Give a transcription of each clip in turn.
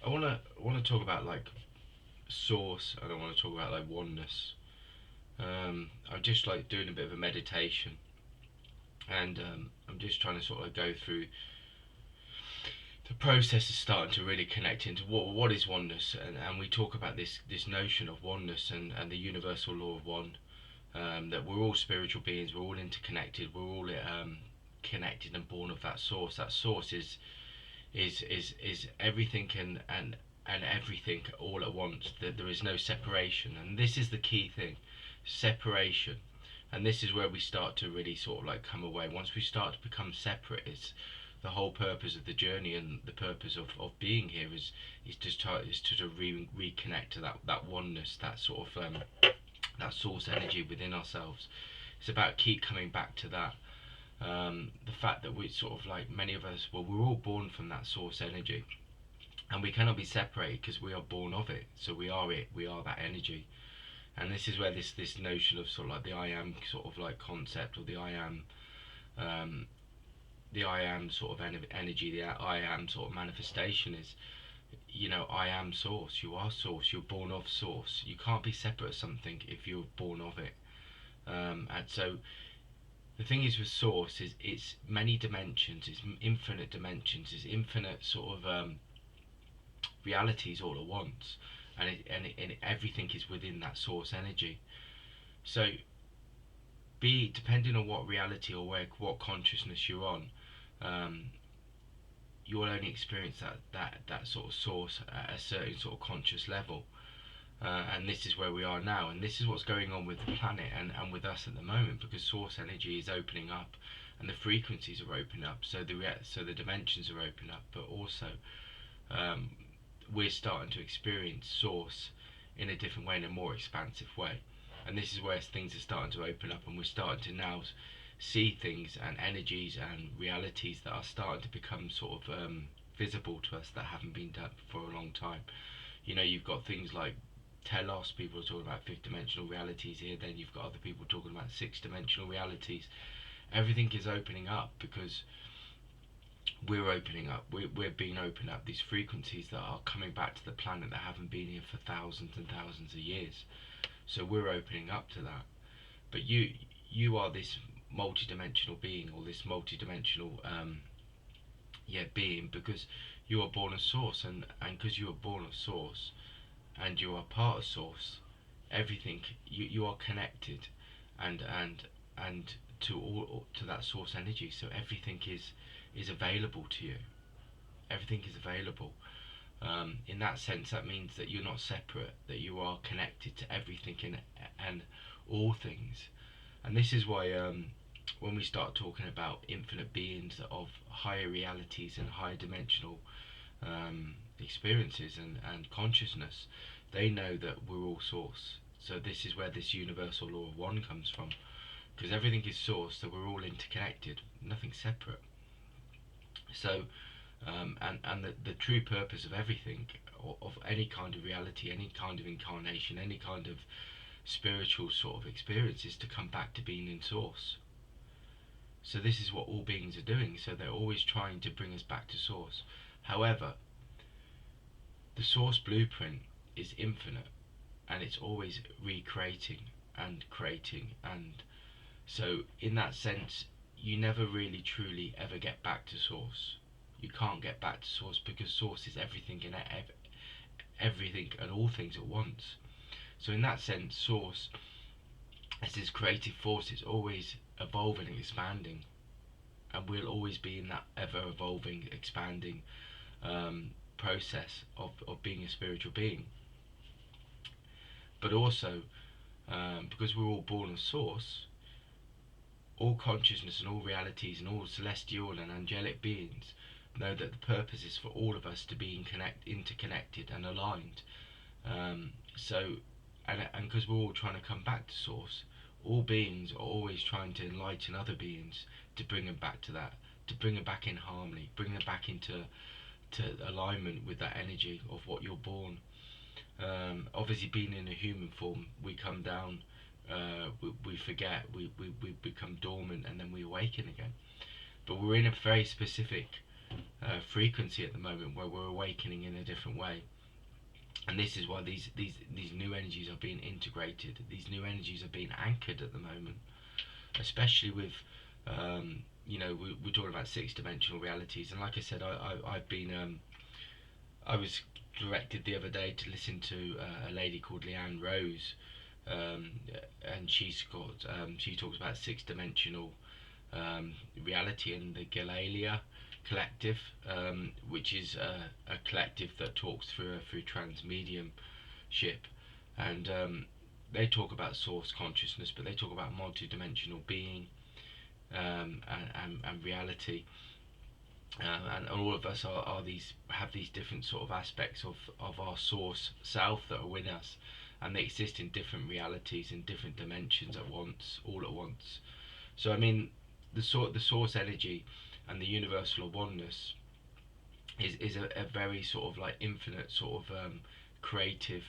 I wanna talk about like source, and I wanna talk about like oneness. I'm just like doing a bit of a meditation, and I'm just trying to sort of go through the process is starting to really connect into what is oneness, and we talk about this notion of oneness and the universal law of one. That we're all spiritual beings, we're all interconnected, we're all connected and born of that source. That source is everything and everything all at once. That there is no separation, and this is the key thing, separation. And this is where we start to really sort of like come away. Once we start to become separate, it's the whole purpose of the journey and the purpose of being here is to reconnect to that oneness, that sort of that source energy within ourselves. It's about keep coming back to that. The fact that we sort of like many of us, well, we're all born from that source energy, and we cannot be separated because we are born of it. So we are it. We are that energy. And this is where this notion of sort of like the I am sort of like concept, or um, the I am sort of energy, the I am sort of manifestation is, I am source. You are source. You're born of source. You can't be separate of something if you're born of it. And so the thing is with source is it's many dimensions, it's infinite dimensions, it's infinite sort of realities all at once, and everything is within that source energy. So be depending on what reality or what consciousness you're on, um, you will only experience that sort of source at a certain sort of conscious level. And this is where we are now, and this is what's going on with the planet and with us at the moment, because source energy is opening up, and the frequencies are opening up, so the dimensions are opening up, but also um, we're starting to experience source in a different way, in a more expansive way. And this is where things are starting to open up, and we're starting to now see things and energies and realities that are starting to become sort of visible to us, that haven't been done for a long time. You've got things like telos, people are talking about fifth dimensional realities here, then you've got other people talking about six dimensional realities. Everything is opening up because we're opening up, we're being opened up, these frequencies that are coming back to the planet that haven't been here for thousands and thousands of years. So we're opening up to that. But you are this multi-dimensional being, or this multi-dimensional being, because you are born of source, and because you are born of source and you are part of source, everything, you are connected, and to that source energy. So everything is available to you. Everything is available. In that sense, that means that you're not separate, that you are connected to everything and all things. And this is why when we start talking about infinite beings of higher realities and higher dimensional experiences and consciousness, they know that we're all source. So this is where this universal law of one comes from, because everything is source, so we're all interconnected, nothing separate. So the true purpose of everything, of any kind of reality, any kind of incarnation, any kind of spiritual sort of experience, is to come back to being in source. So this is what all beings are doing. So they're always trying to bring us back to source. However, the source blueprint is infinite, and it's always recreating and creating, and so in that sense you never really truly ever get back to source. You can't get back to source, because source is everything and everything and all things at once. So in that sense, source, as this creative force, is always evolving and expanding, and we'll always be in that ever evolving, expanding process of being a spiritual being. But also, because we're all born of source, all consciousness and all realities and all celestial and angelic beings know that the purpose is for all of us to be interconnected and aligned. So, and because we're all trying to come back to source, all beings are always trying to enlighten other beings to bring them back to that, to bring them back in harmony, bring them back into alignment with that energy of what you're born. Obviously, being in a human form, we come down, we forget, we become dormant, and then we awaken again. But we're in a very specific frequency at the moment, where we're awakening in a different way. And this is why these new energies are being integrated. These new energies are being anchored at the moment, especially with we're talking about six-dimensional realities. And like I said, I've been I was directed the other day to listen to a lady called Leanne Rose, um, and she talks about six-dimensional reality and the Galalia Collective, which is a collective that talks through transmediumship, and they talk about source consciousness, but they talk about multi-dimensional being, and reality, and all of us are these have these different sort of aspects of our source self that are with us, and they exist in different realities in different dimensions at once, all at once. So I mean, the source energy and the universal oneness is a very sort of like infinite sort of creative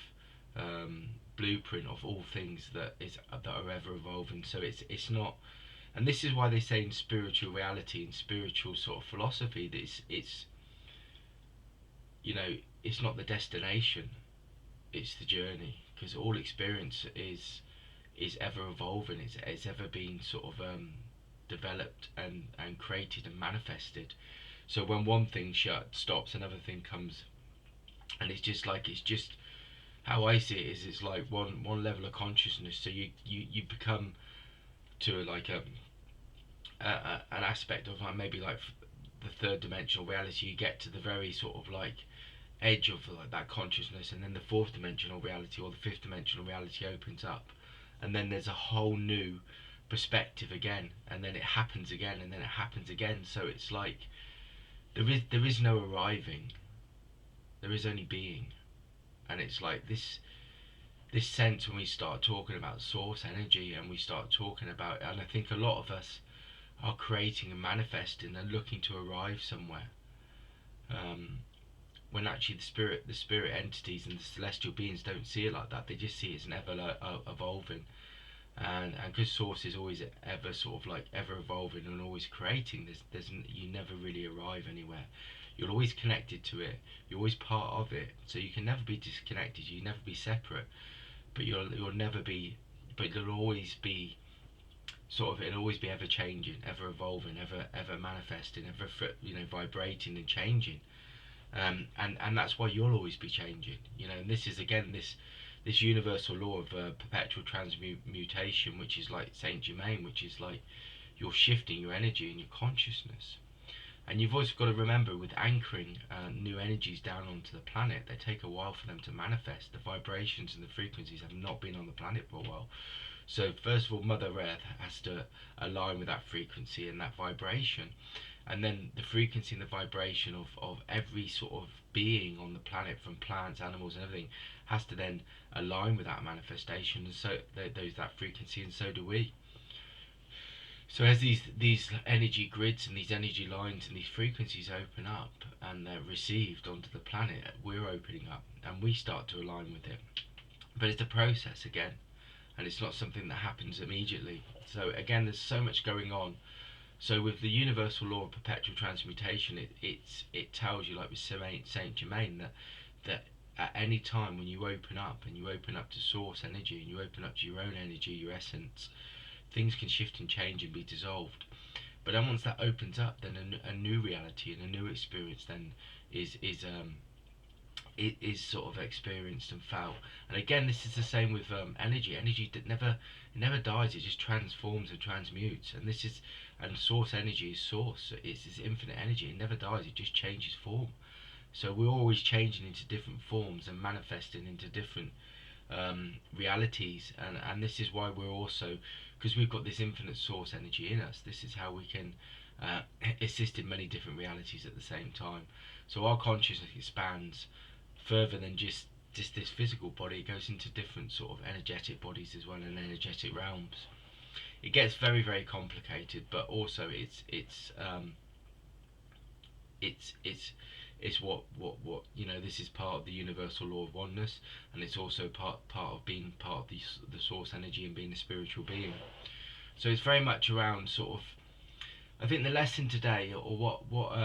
blueprint of all things that are ever evolving. So it's not, and this is why they say in spiritual reality, in spiritual sort of philosophy, that it's you know it's not the destination, it's the journey, because all experience is ever evolving. It's ever being sort of developed and created and manifested. So when one thing stops, another thing comes, and it's just how I see it is it's like one level of consciousness. So you become to like an aspect of like maybe like the third dimensional reality. You get to the very sort of like edge of like that consciousness, and then the fourth dimensional reality or the fifth dimensional reality opens up, and then there's a whole new perspective again, and then it happens again, and then it happens again. So it's like there is no arriving, there is only being. And it's like this sense when we start talking about source energy, and we start talking about, and I think a lot of us are creating and manifesting and looking to arrive somewhere, um, when actually the spirit entities and the celestial beings don't see it like that. They just see it as an ever evolving, and because source is always ever sort of like ever evolving and always creating, you never really arrive anywhere. You're always connected to it, you're always part of it, so you can never be disconnected, you never be separate, but you'll never be, but you'll always be sort of, it'll always be ever changing, ever evolving, ever manifesting, ever vibrating and changing. And that's why you'll always be changing, and this is again this universal law of perpetual transmutation, which is like Saint Germain, which is like you're shifting your energy and your consciousness. And you've also got to remember, with anchoring new energies down onto the planet, they take a while for them to manifest. The vibrations and the frequencies have not been on the planet for a while. So first of all, Mother Earth has to align with that frequency and that vibration, and then the frequency and the vibration of every sort of being on the planet, from plants, animals and everything, has to then align with that manifestation, and so that frequency, and so do we. So as these energy grids and these energy lines and these frequencies open up and they're received onto the planet, we're opening up and we start to align with it. But it's a process again, and it's not something that happens immediately. So again, there's so much going on. So with the universal law of perpetual transmutation, it tells you, like with Saint Germain, that at any time when you open up, and you open up to source energy, and you open up to your own energy, your essence, things can shift and change and be dissolved. But then once that opens up, then a new reality and a new experience then is sort of experienced and felt. And again, this is the same with energy. Energy that never dies. It just transforms and transmutes. And source energy is source. It's this infinite energy. It never dies. It just changes form. So we're always changing into different forms and manifesting into different realities. And this is why we're also, because we've got this infinite source energy in us, this is how we can assist in many different realities at the same time. So our consciousness expands further than just this physical body. It goes into different sort of energetic bodies as well, and energetic realms. It gets very, very complicated, but also it's what this is part of the universal law of oneness, and it's also part of being part of the source energy and being a spiritual being. So it's very much around sort of, I think the lesson today, or what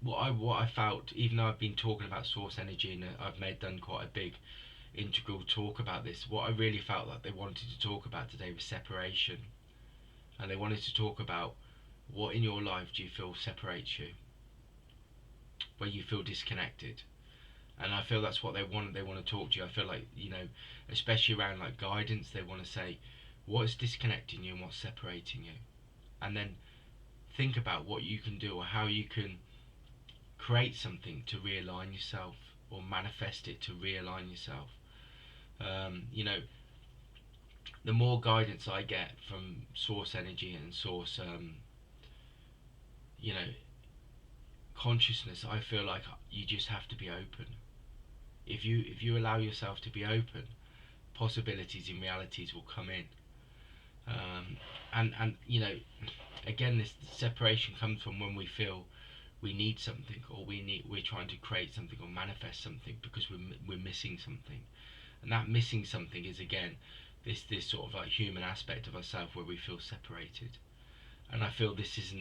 what I felt, even though I've been talking about source energy and I've done quite a big integral talk about this, what I really felt like they wanted to talk about today was separation, and they wanted to talk about what in your life do you feel separates you, where you feel disconnected. And I feel that's what they want. They want to talk to you. I feel like, especially around like guidance, they want to say what is disconnecting you and what's separating you, and then think about what you can do or how you can create something to realign yourself or manifest it to realign yourself. You know, the more guidance I get from source energy and source, you know, consciousness, I feel like you just have to be open. If you allow yourself to be open, possibilities and realities will come in. And again, this separation comes from when we feel we need something, or we're trying to create something or manifest something because we're missing something, and that missing something is again this sort of like human aspect of ourselves where we feel separated. And I feel this is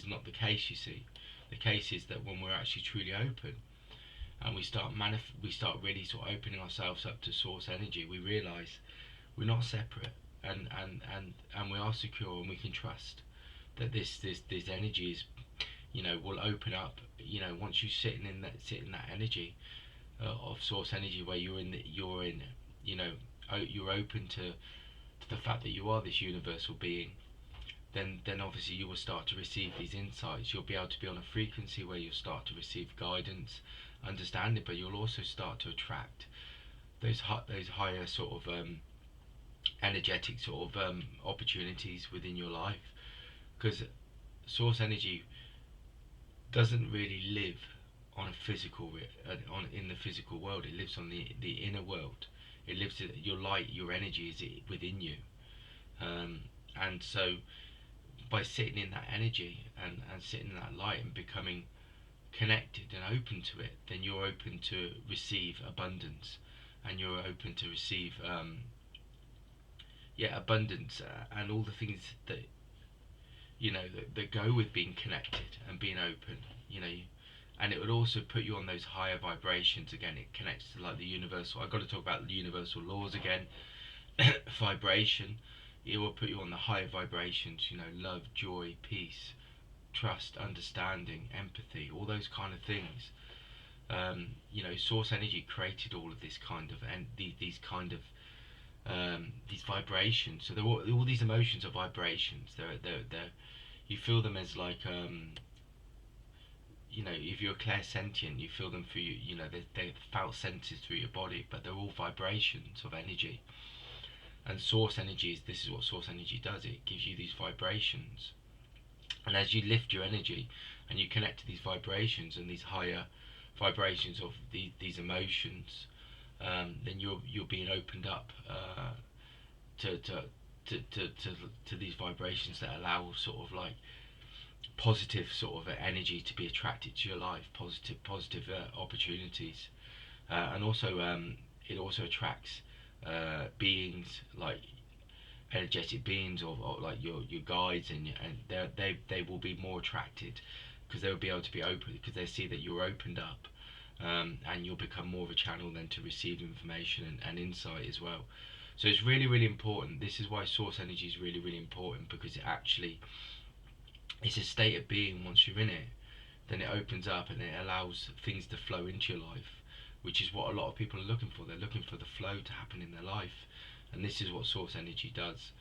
not the case. You see, the case is that when we're actually truly open and we start really sort of opening ourselves up to source energy, we realize we're not separate, and we are secure, and we can trust that this energy is, will open up. Once you sit in that energy of source energy, where you're open to the fact that you are this universal being, then obviously you will start to receive these insights. You'll be able to be on a frequency where you'll start to receive guidance, understanding, but you'll also start to attract those higher sort of energetic sort of opportunities within your life, because source energy doesn't really live on a physical on in the physical world. It lives on the inner world. It lives, your light, your energy is within you, and so by sitting in that energy and sitting in that light and becoming connected and open to it, then you're open to receive abundance, and you're open to receive abundance, and all the things that that go with being connected and being open. And it would also put you on those higher vibrations. Again, it connects to like the universal. I've got to talk about the universal laws again. Vibration. It will put you on the higher vibrations. Love, joy, peace, trust, understanding, empathy, all those kind of things. Source energy created all of this kind of, and these kind of these vibrations. So all these emotions are vibrations. They're you feel them as like if you're clairsentient, you feel them through they're felt senses through your body, but they're all vibrations of energy. And source energy this is what source energy does. It gives you these vibrations, and as you lift your energy and you connect to these vibrations and these higher vibrations of these emotions, then you're being opened up to these vibrations that allow sort of like positive sort of energy to be attracted to your life, positive opportunities, and also it also attracts beings like energetic beings, or like your guides, and they will be more attracted because they will be able to be open, because they see that you're opened up, and you'll become more of a channel then to receive information and insight as well. So it's really, really important. This is why source energy is really, really important, because it's a state of being. Once you're in it, then it opens up and it allows things to flow into your life, which is what a lot of people are looking for. They're looking for the flow to happen in their life, and this is what source energy does.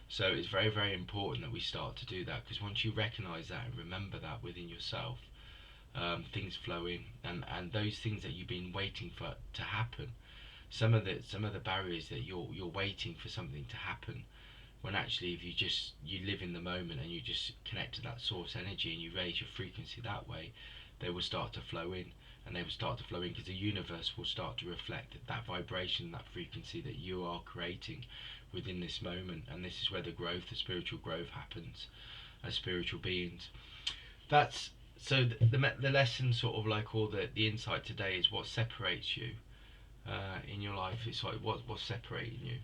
So it's very, very important that we start to do that, because once you recognize that and remember that within yourself, things flow in, and those things that you've been waiting for to happen, some of the barriers that you're waiting for something to happen, when actually if you live in the moment and you just connect to that source energy and you raise your frequency that way, they will start to flow in. And they will start to flow in because the universe will start to reflect that vibration, that frequency that you are creating within this moment. And this is where the spiritual growth happens as spiritual beings. That's so the lesson, sort of like all the insight today, is what separates you in your life. It's like what's separating you,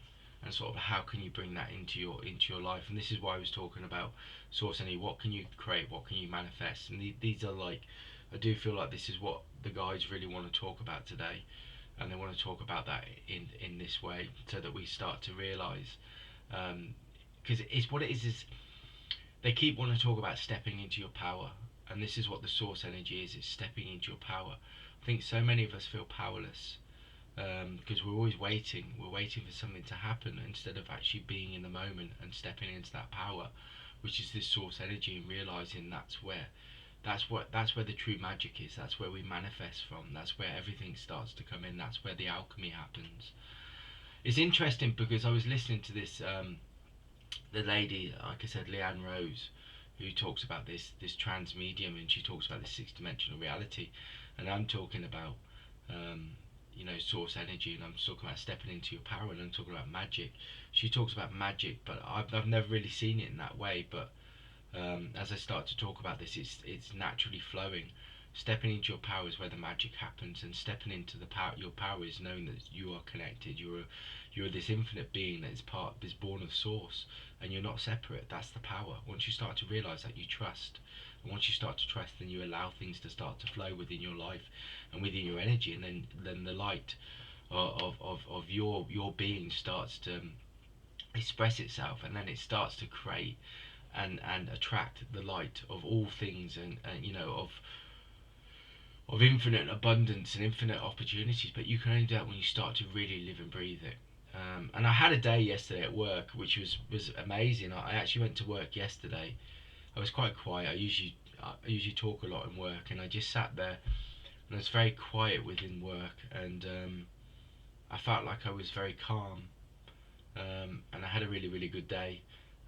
and sort of how can you bring that into your life. And this is why I was talking about source energy. What can you create? What can you manifest? And these are like I do feel like this is what the guys really want to talk about today, and they want to talk about that in this way, so that we start to realise, because it's what it is they keep wanting to talk about stepping into your power, and this is what the source energy is. It's stepping into your power. I think so many of us feel powerless, because we're always waiting. We're waiting for something to happen instead of actually being in the moment and stepping into that power, which is this source energy, and realizing that's where the true magic is. That's where we manifest from. That's where everything starts to come in. That's where the alchemy happens. It's interesting because I was listening to this, the lady, like I said, Leanne Rose, who talks about this trans medium, and she talks about this six dimensional reality, and I'm talking about, source energy, and I'm talking about stepping into your power, and I'm talking about magic. She talks about magic, but I've never really seen it in that way. But as I start to talk about this, it's naturally flowing. Stepping into your power is where the magic happens, and stepping into the power, your power, is knowing that you are connected. You're this infinite being that is born of source, and you're not separate. That's the power. Once you start to realize that, you trust, and once you start to trust, then you allow things to start to flow within your life and within your energy, and then the light of your being starts to express itself, and then it starts to create and attract the light of all things, and of infinite abundance and infinite opportunities. But you can only do that when you start to really live and breathe it. And I had a day yesterday at work which was amazing. I actually went to work yesterday. I was quite quiet. I usually talk a lot in work, and I just sat there and I was very quiet within work, and I felt like I was very calm, and I had a really really good day,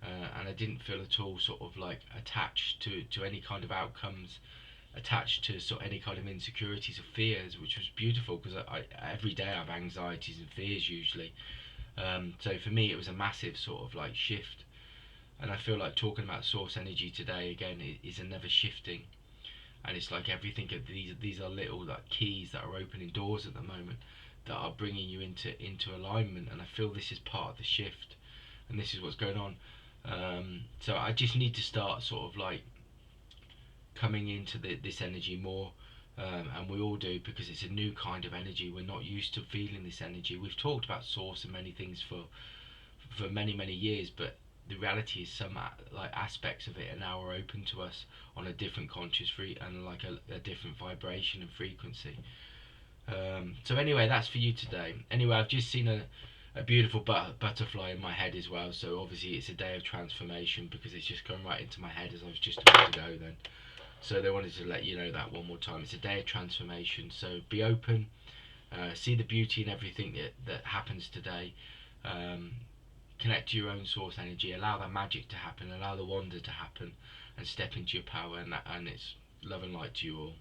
and I didn't feel at all sort of like attached to any kind of outcomes, attached to sort of any kind of insecurities or fears, which was beautiful, because I every day I have anxieties and fears usually. So for me, it was a massive sort of like shift, and I feel like talking about source energy today again is another shifting, and it's like everything. These are little like keys that are opening doors at the moment that are bringing you into alignment, and I feel this is part of the shift, and this is what's going on. So I just need to start sort of like coming into this energy more, and we all do, because it's a new kind of energy. We're not used to feeling this energy. We've talked about source and many things for many years, but the reality is some like aspects of it are now open to us on a different conscious and like a different vibration and frequency. So anyway, that's for you today. Anyway, I've just seen a beautiful butterfly in my head as well, so obviously it's a day of transformation, because it's just gone right into my head as I was just about to go then. So they wanted to let you know that one more time. It's a day of transformation, so be open, see the beauty in everything that happens today, connect to your own source energy, allow that magic to happen, allow the wonder to happen, and step into your power, and it's love and light to you all.